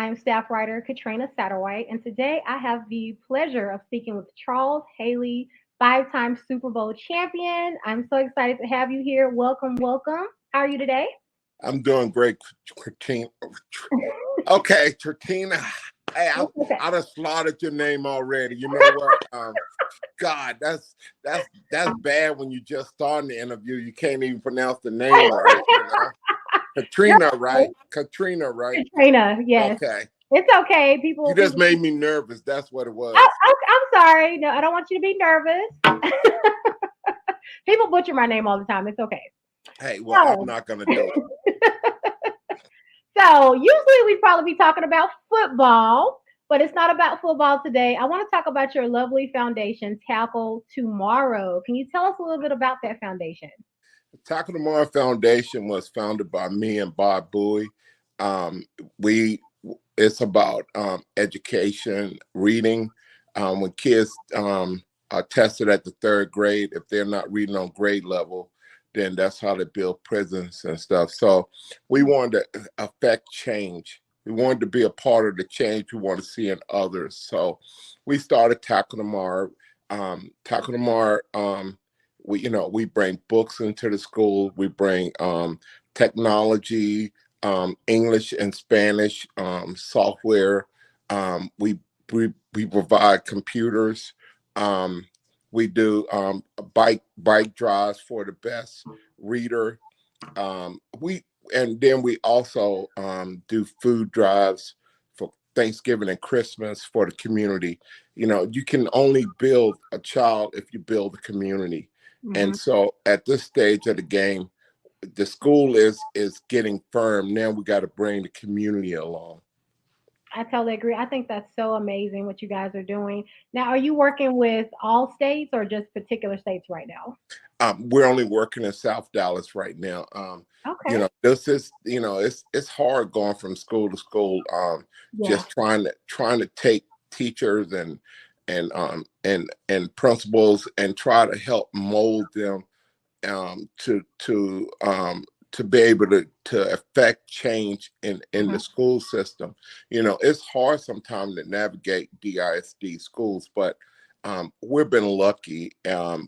I am staff writer Katrina Satterwhite, and today I have the pleasure of speaking with Charles Haley, five-time Super Bowl champion. I'm so excited to have you here. Welcome, welcome. How are you today? I'm doing great, Tratina. Okay, Tratina. Hey, Okay. I done slaughtered your name already. You know what? God, that's bad when you just start the interview. You can't even pronounce the name right. You're Katrina, right? okay. Katrina, right? Katrina, yes. Okay. It's okay. You just made me nervous. That's what it I, was. I'm sorry. No, I don't want you to be nervous. People butcher my name all the time. It's okay. Hey, well, I'm So, not gonna do it. so usually we'd probably be talking about football, but it's not about football today. I want to talk about your lovely foundation, Tackle Tomorrow. Can you tell us a little bit about that foundation? Tackle Tomorrow Foundation was founded by me and Bob Bowie. Um, we it's about education, reading. When kids are tested at the third grade, if they're not reading on grade level, then that's how they build prisons and stuff. So we wanted to affect change. We wanted to be a part of the change we want to see in others. So we started Tackle Tomorrow. Tackle Tomorrow. We bring books into the school. We bring technology, English and Spanish software. We we provide computers. Um, we do bike drives for the best reader. We and then we also do food drives for Thanksgiving and Christmas for the community. You can only build a child if you build a community. Hmm. And so at this stage of the game, the school is getting firm. Now we got to bring the community along. I totally agree. I think that's so amazing what you guys are doing. Now, are you working with all states or just particular states right now? We're only working in South Dallas right now. Okay. This is it's hard going from school to school. Yeah. Just trying to take teachers and principals and try to help mold them um, to to to be able to affect change in Hmm. the school system. It's hard sometimes to navigate DISD schools, but we've been lucky.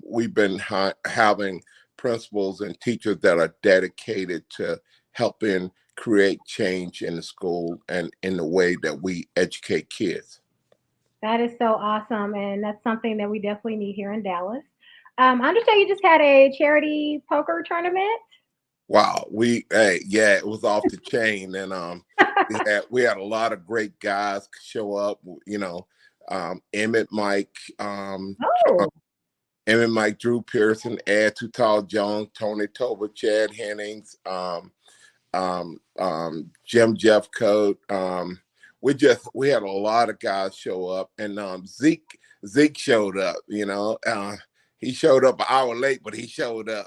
We've been having principals and teachers that are dedicated to helping create change in the school and in the way that we educate kids. That is so awesome. And that's something that we definitely need here in Dallas. I understand you just had a charity poker tournament. Wow, yeah, it was off the chain, and we had a lot of great guys show up. Emmett, Mike, Oh, Emmett, Mike, Drew Pearson, Ed Tutal Jones, Tony Toba, Chad Hennings, Jim Jeffcoat. We had a lot of guys show up, and Zeke showed up. He showed up an hour late, but he showed up.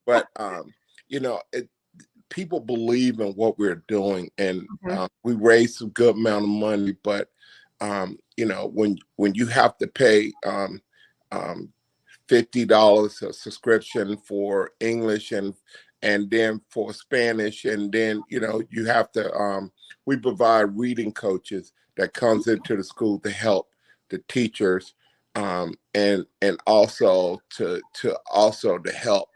But people believe in what we're doing, and mhm. we raised some good amount of money. But when you have to pay um, $50 a subscription for English and then for Spanish, and then you have to we provide reading coaches that comes into the school to help the teachers, and also to help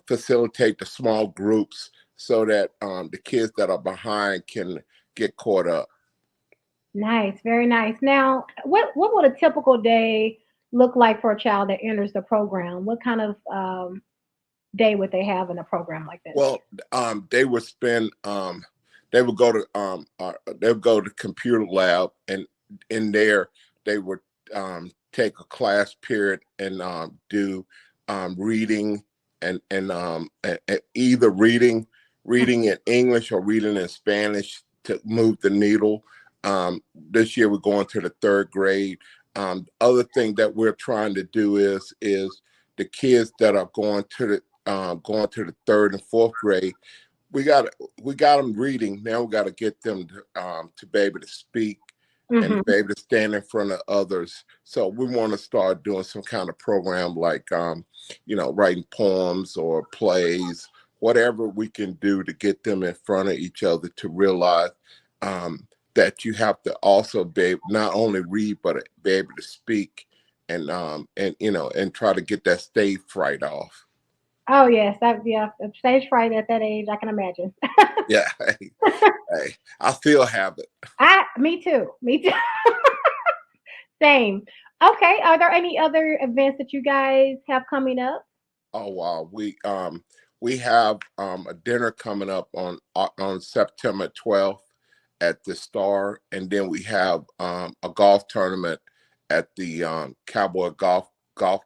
facilitate the small groups so that the kids that are behind can get caught up. Nice, very nice. Now, what would a typical day look like for a child that enters the program? What kind of day would they have in a program like this? Well, they would spend they would go to computer lab, and in there they would take a class period and do reading and either reading in English or reading in Spanish to move the needle. This year we're going to the third grade. Other thing that we're trying to do is the kids that are going to the third and fourth grade. We got them reading. Now we got to get them to be able to speak and to Hmm. be able to stand in front of others. So we want to start doing some kind of program like writing poems or plays, whatever we can do to get them in front of each other to realize that you have to also not only read but be able to speak and try to get that stage fright off. Oh yes, that yeah, stage fright at that age, I can imagine. Yeah, hey, I still have it. Me too. Me too. Same. Okay. Are there any other events that you guys have coming up? Oh wow, we have a dinner coming up on September 12th at the Star, and then we have a golf tournament at the Cowboy golf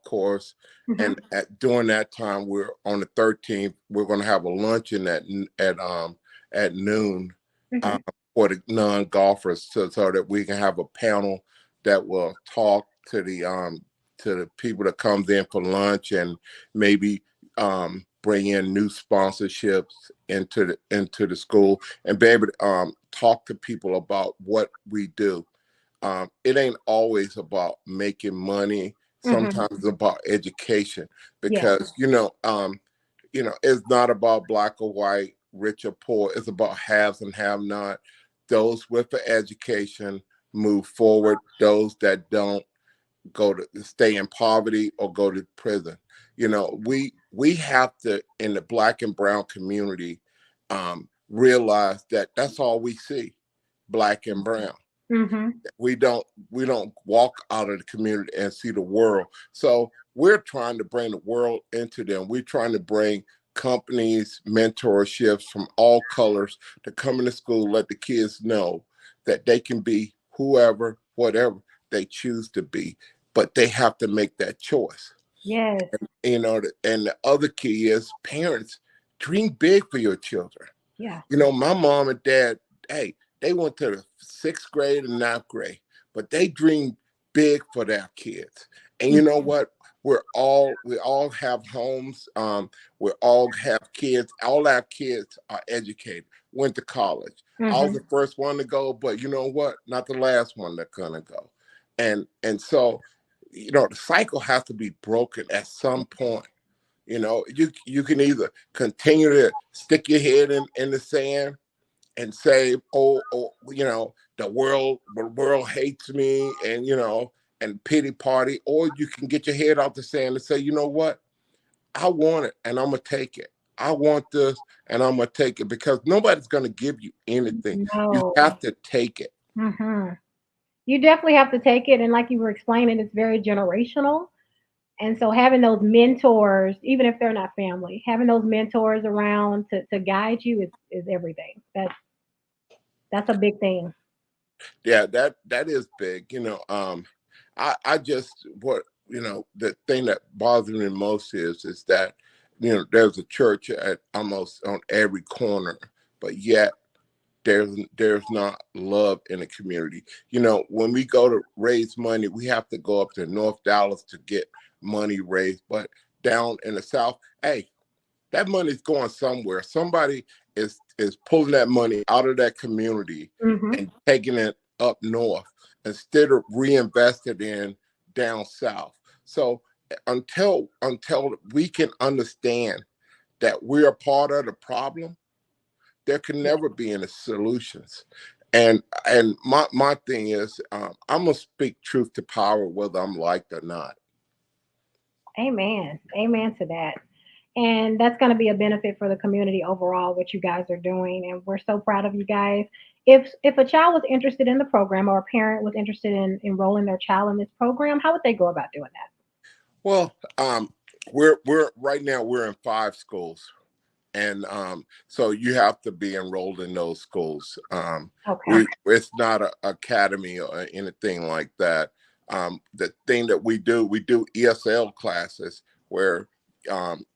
course. Hmm. And during that time, we're on the 13th. We're going to have a luncheon at noon um, Hmm. for the non golfers, so that we can have a panel that will talk to the people that comes in for lunch, and maybe bring in new sponsorships into the school, and be able to talk to people about what we do. It ain't always about making money. Hmm. Sometimes it's about education, Yeah. because it's not about black or white, rich or poor. It's about haves and have not. Those with the education move forward. Those that don't go to stay in poverty or go to prison. We have to, in the black and brown community, realize that that's all we see, black and brown. Hmm. We don't walk out of the community and see the world. So we're trying to bring the world into them. We're trying to bring companies, mentorships from all colors to come into school, let the kids know that they can be whoever, whatever they choose to be, but they have to make that choice. Yes. And the other key is, parents, dream big for your children. Yeah. My mom and dad, hey, they went to the sixth grade and ninth grade, but they dreamed big for their kids. And you know what? We all have homes. We all have kids. All our kids are educated, went to college. I was Hmm. the first one to go, but you know what? Not the last one that's gonna go. And so, the cycle has to be broken at some point. You can either continue to stick your head in the sand and say, oh, the world hates me, and pity party, or you can get your head out the sand and say, you know what, I want it and I'm gonna take it. I want this and I'm gonna take it, because nobody's gonna give you anything. You No. have to take it. Hmm. You definitely have to take it, and like you were explaining, it's very generational. And so having those mentors, even if they're not family, having those mentors around to guide you is everything. That's a big thing. Yeah, that is big. I just, the thing that bothers me most is that, there's a church at almost on every corner, but yet there's not love in the community. When we go to raise money, we have to go up to North Dallas to get money raised, but down in the South, hey, that money's going somewhere. Somebody is pulling that money out of that community Hmm. and taking it up north instead of reinvested in down south. So until we can understand that we're a part of the problem, there can never be any solutions. And my thing is, I'm gonna speak truth to power, whether I'm liked or not. Amen. Amen to that. And that's going to be a benefit for the community overall, what you guys are doing. And we're so proud of you guys. If a child was interested in the program, or a parent was interested in enrolling their child in this program, how would they go about doing Well, we're right now we're in 5 schools, and so you have to be enrolled in those schools. that? Okay. It's not an academy or anything like that. The thing that we do ESL classes where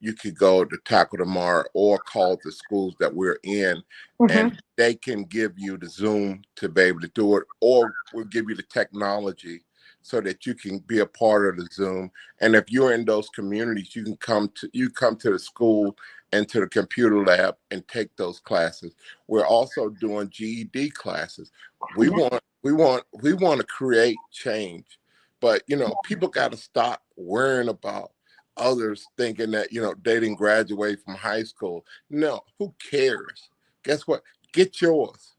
you could go to Tackle Tomorrow or call the schools that we're in, Hmm. and they can give you the Zoom to be able to do it, or we'll give you the technology so that you can be a part of the Zoom. And if you're in those communities, you come to the school and to the computer lab and take those classes. We're also doing GED classes. We want to create change, but people got to stop worrying about others thinking that they didn't graduate from high school. No, who cares? Guess what? Get yours.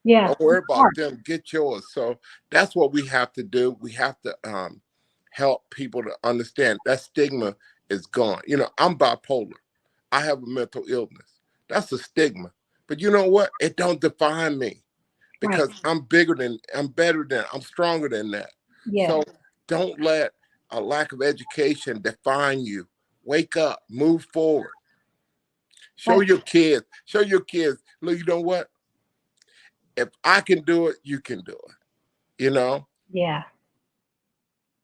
Yeah. Don't worry about them. Get yours. So that's what we have to do. We have to help people to understand that stigma is gone. I'm bipolar. I have a mental illness. That's a stigma. But you know what? It don't define me Right. because I'm bigger than, I'm better than, I'm stronger than that. Yeah. So don't let a lack of education define you. Wake up, move forward. Show That's, your kids, look, you know what? If I can do it, you can do it, you know? yeah.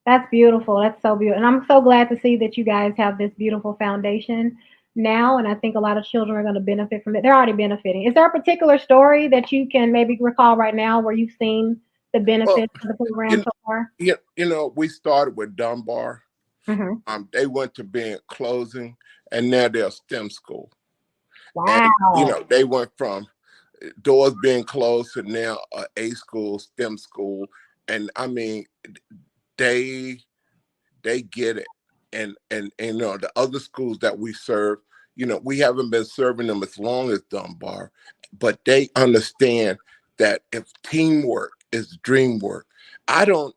That's beautiful. That's so beautiful. And I'm so glad to see that you guys have this beautiful foundation now. And I think a lot of children are going to benefit from it. They're already benefiting. Is there a particular story that you can maybe recall right now where you've seen the Well, benefits of the program you, so far? we started with Dunbar. Hmm. They went to being closing, and now they're a STEM school. And, Wow. they went from doors being closed to now a school, STEM school. And I mean, they they get it. And the other schools that we serve, we haven't been serving them as long as Dunbar, but they understand that if teamwork is dream work, I don't,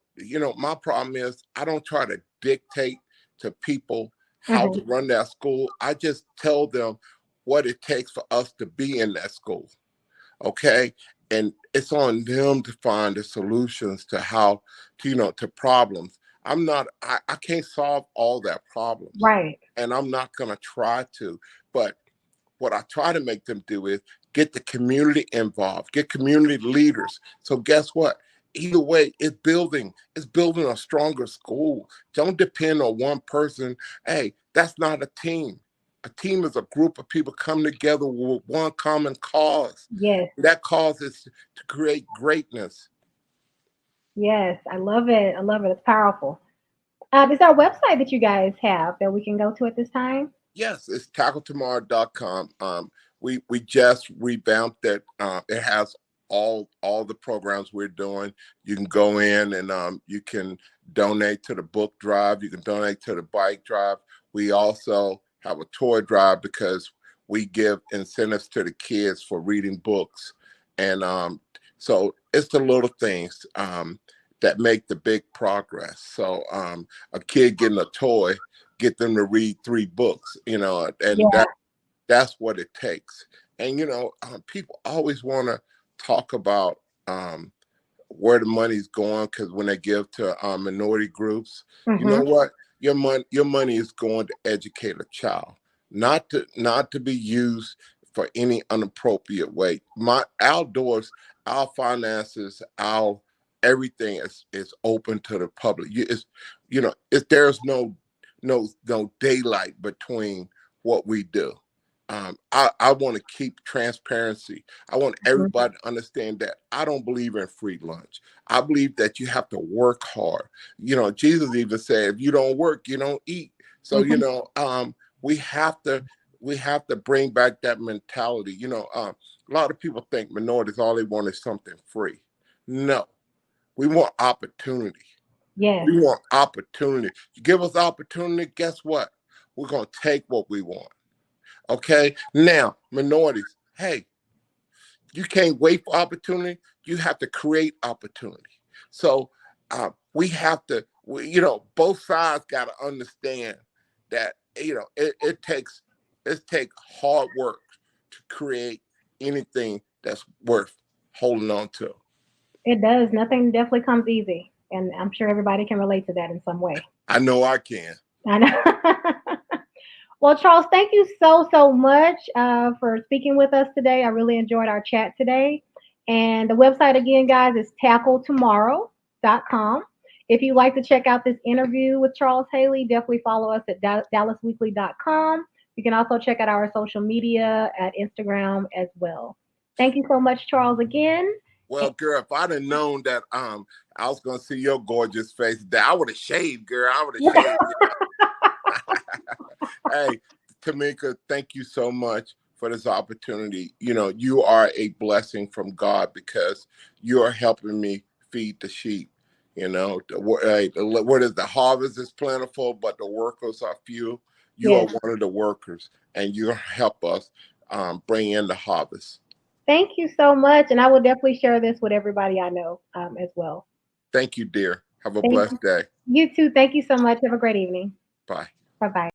my problem is I don't try to dictate to people how Hmm. to run that school. I just tell them what it takes for us to be in that school. Okay. And it's on them to find the solutions to how to problems. I can't solve all their problems, Right. and I'm not going to try to. But what I try to make them do is get the community involved, get community leaders. So guess what? Either way, it's building a stronger school. Don't depend on one person. Hey, that's not a team. A team is a group of people come together with one common cause. Yes. That cause is to create greatness. Yes. I love it. I love it. It's powerful. Is there a website that you guys have that we can go to at this time? Yes, it's tackletomorrow.com. We just revamped it. It has all the programs we're doing. You can go in and you can donate to the book drive. You can donate to the bike drive. We also have a toy drive because we give incentives to the kids for reading books, and so it's the little things that make the big progress. So a kid getting a toy, get them to read 3 books, and Yeah. that's what it takes. And people always want to talk about where the money's going because when they give to minority groups, you know Hmm. what? Your money is going to educate a child, not to be used for any inappropriate way. My outdoors, our finances, our everything is open to the public. There's no daylight between what we do. I want to keep transparency. I want everybody to understand that I don't believe in free lunch. I believe that you have to work hard. Jesus even said, if you don't work, you don't eat. So, Hmm. we have to bring back that mentality. A lot of people think minorities all they want is something free. No, we want opportunity. Yes. We want opportunity. You give us opportunity, guess what? We're gonna take what we want. Okay. Now, minorities, hey, you can't wait for opportunity. You have to create opportunity. So we have to, both sides got to understand that, it takes hard work to create anything that's worth holding on to. It does. Nothing definitely comes easy. And I'm sure everybody can relate to that in some way. I know I can. I know. Well, Charles, thank you so much for speaking with us today. I really enjoyed our chat today. And the website again, guys, is tackletomorrow.com. If you'd like to check out this interview with Charles Haley, definitely follow us at dallasweekly.com. You can also check out our social media at Instagram as well. Thank you so much, Charles, again. Well, girl, if I'd have known that I was gonna see your gorgeous face, that I would have shaved, girl. I would have shaved. Hey, Tamika, thank you so much for this opportunity. You are a blessing from God because you are helping me feed the sheep. What is the harvest is plentiful, but the workers are few. You are Yes. one of the workers, and you help us bring in the harvest. Thank you so much. And I will definitely share this with everybody I know as well. Thank you, dear. Have a Thank blessed day. you too. Thank you so much. Have a great evening. Bye. Bye bye.